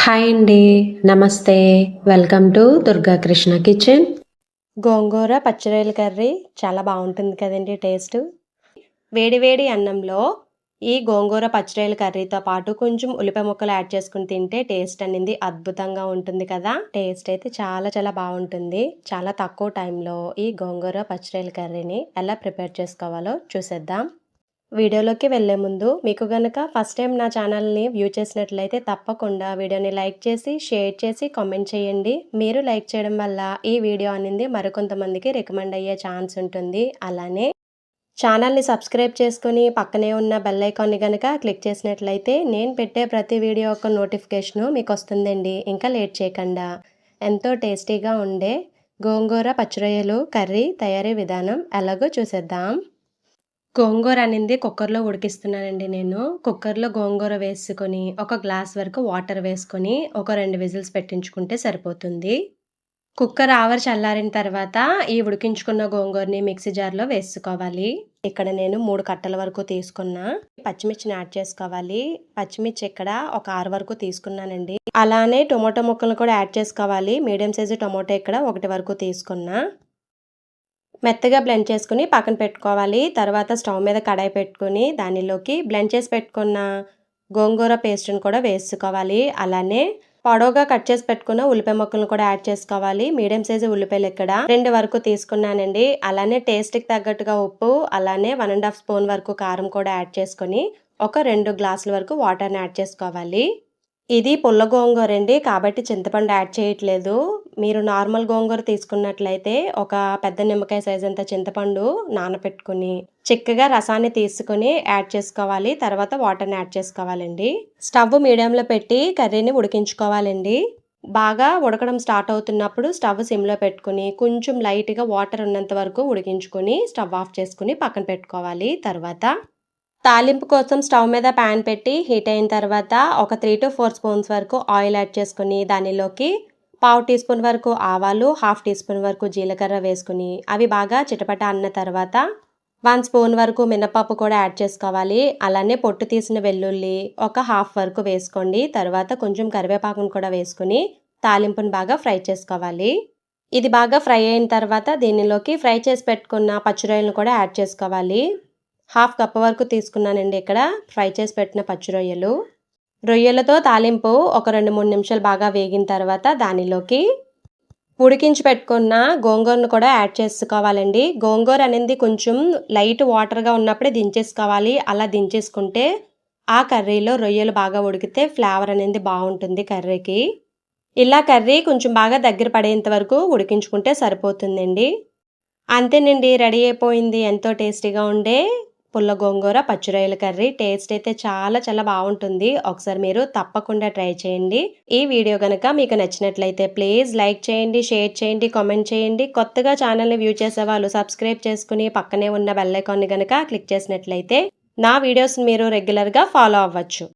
Hi అండి. నమస్తే. Welcome to Durga Krishna kitchen. గోంగూర పచ్చిరొయ్యల కర్రీ చాలా బాగుంటుంది కదండి టేస్ట్. వేడి వేడి అన్నంలో ఈ గోంగూర పచ్చిరొయ్యల కర్రీతో పాటు కొంచెం ఉల్లిపాయ ముక్కలు యాడ్ చేసుకుని తింటే టేస్ట్ అనేది అద్భుతంగా ఉంటుంది కదా. టేస్ట్ అయితే చాలా చాలా బాగుంటుంది. చాలా తక్కువ టైంలో ఈ గోంగూర పచ్చిరొయ్యల కర్రీని ఎలా ప్రిపేర్ చేసుకోవాలో చూసేద్దాం. వీడియోలోకి వెళ్ళే ముందు మీకు గనక ఫస్ట్ టైం నా ఛానల్ని వ్యూ చేసినట్లయితే తప్పకుండా వీడియోని లైక్ చేసి షేర్ చేసి కామెంట్ చేయండి. మీరు లైక్ చేయడం వల్ల ఈ వీడియో అనేది మరికొంతమందికి రికమెండ్ అయ్యే ఛాన్స్ ఉంటుంది. అలానే ఛానల్ని సబ్స్క్రైబ్ చేసుకుని పక్కనే ఉన్న బెల్ ఐకాన్ని కనుక క్లిక్ చేసినట్లయితే నేను పెట్టే ప్రతి వీడియో యొక్క నోటిఫికేషను మీకు వస్తుందండి. ఇంకా లేట్ చేయకుండా ఎంతో టేస్టీగా ఉండే గోంగూర పచ్చిరొయ్యలు కర్రీ తయారీ విధానం ఎలాగో చూసేద్దాం. గోంగూర అనేది కుక్కర్లో ఉడికిస్తున్నానండి నేను. కుక్కర్లో గోంగూర వేసుకొని ఒక గ్లాస్ వరకు వాటర్ వేసుకొని ఒక 2 విజిల్స్ పెట్టించుకుంటే సరిపోతుంది. కుక్కర్ ఆవిరి చల్లారిన తర్వాత ఈ ఉడికించుకున్న గోంగూరని మిక్సీ జార్లో వేసుకోవాలి. ఇక్కడ నేను 3 కట్టల వరకు తీసుకున్నా. పచ్చిమిర్చిని యాడ్ చేసుకోవాలి. పచ్చిమిర్చి ఇక్కడ ఒక 6 వరకు తీసుకున్నానండి. అలానే టొమాటో ముక్కలు కూడా యాడ్ చేసుకోవాలి. మీడియం సైజు టొమాటో ఇక్కడ 1 వరకు తీసుకున్నా. మెత్తగా బ్లెండ్ చేసుకుని పక్కన పెట్టుకోవాలి. తర్వాత స్టవ్ మీద కడాయి పెట్టుకుని దానిలోకి బ్లెండ్ చేసి పెట్టుకున్న గోంగూర పేస్ట్ని కూడా వేసుకోవాలి. అలానే పొడవుగా కట్ చేసి పెట్టుకున్న ఉల్లిపాయ ముక్కలను కూడా యాడ్ చేసుకోవాలి. మీడియం సైజు ఉల్లిపాయలు ఇక్కడ 2 వరకు తీసుకున్నానండి. అలానే టేస్ట్కి తగ్గట్టుగా ఉప్పు, అలానే 1.5 స్పూన్ వరకు కారం కూడా యాడ్ చేసుకొని ఒక 2 గ్లాసుల వరకు వాటర్ని యాడ్ చేసుకోవాలి. ఇది పుల్ల గోంగూర అండి, కాబట్టి చింతపండు యాడ్ చేయట్లేదు. మీరు నార్మల్ గోంగూర తీసుకున్నట్లయితే ఒక పెద్ద నిమ్మకాయ సైజ్ అంత చింతపండు నానబెట్టుకుని చిక్కగా రసాన్ని తీసుకుని యాడ్ చేసుకోవాలి. తర్వాత వాటర్ని యాడ్ చేసుకోవాలండి. స్టవ్ మీడియంలో పెట్టి కర్రీని ఉడికించుకోవాలండి. బాగా ఉడకడం స్టార్ట్ అవుతున్నప్పుడు స్టవ్ సిమ్లో పెట్టుకుని కొంచెం లైట్గా వాటర్ ఉన్నంత వరకు ఉడికించుకొని స్టవ్ ఆఫ్ చేసుకుని పక్కన పెట్టుకోవాలి. తర్వాత తాలింపు కోసం స్టవ్ మీద ప్యాన్ పెట్టి హీట్ అయిన తర్వాత ఒక 3 to 4 స్పూన్స్ వరకు ఆయిల్ యాడ్ చేసుకుని దానిలోకి 1/2 టీ స్పూన్ వరకు ఆవాలు, 1/2 టీ స్పూన్ వరకు జీలకర్ర వేసుకుని అవి బాగా చిటపట అన్న తర్వాత 1 స్పూన్ వరకు మినపప్పు కూడా యాడ్ చేసుకోవాలి. అలానే పొట్టు తీసిన వెల్లుల్లి ఒక 1/2 వరకు వేసుకోండి. తర్వాత కొంచెం కరివేపాకును కూడా వేసుకుని తాలింపును బాగా ఫ్రై చేసుకోవాలి. ఇది బాగా ఫ్రై అయిన తర్వాత దీనిలోకి ఫ్రై చేసి పెట్టుకున్న పచ్చిరొయ్యలను కూడా యాడ్ చేసుకోవాలి. 1/2 కప్ వరకు తీసుకున్నానండి ఇక్కడ ఫ్రై చేసి పెట్టిన పచ్చి రొయ్యలు. రొయ్యలతో తాలింపు ఒక 2-3 నిమిషాలు బాగా వేగిన తర్వాత దానిలోకి ఉడికించి పెట్టుకున్న గోంగూరను కూడా యాడ్ చేసుకోవాలండి. గోంగూర అనేది కొంచెం లైట్ వాటర్గా ఉన్నప్పుడే దించేసుకోవాలి. అలా దించేసుకుంటే ఆ కర్రీలో రొయ్యలు బాగా ఉడికితే ఫ్లేవర్ అనేది బాగుంటుంది కర్రీకి. ఇలా కర్రీ కొంచెం బాగా దగ్గర పడేంత వరకు ఉడికించుకుంటే సరిపోతుందండి. అంతేనండి, రెడీ అయిపోయింది ఎంతో టేస్టీగా ఉండే పుల్ల గోంగూర పచ్చిరొయ్యల కర్రీ. టేస్ట్ అయితే చాలా చాలా బాగుంటుంది. ఒకసారి మీరు తప్పకుండా ట్రై చేయండి. ఈ వీడియో కనుక మీకు నచ్చినట్లయితే ప్లీజ్ లైక్ చేయండి, షేర్ చేయండి, కామెంట్ చేయండి. కొత్తగా ఛానల్ని వ్యూ చేసే వాళ్ళు సబ్స్క్రైబ్ చేసుకుని పక్కనే ఉన్న బెల్ ఐకాన్ని కనుక క్లిక్ చేసినట్లయితే నా వీడియోస్ మీరు రెగ్యులర్గా ఫాలో అవ్వచ్చు.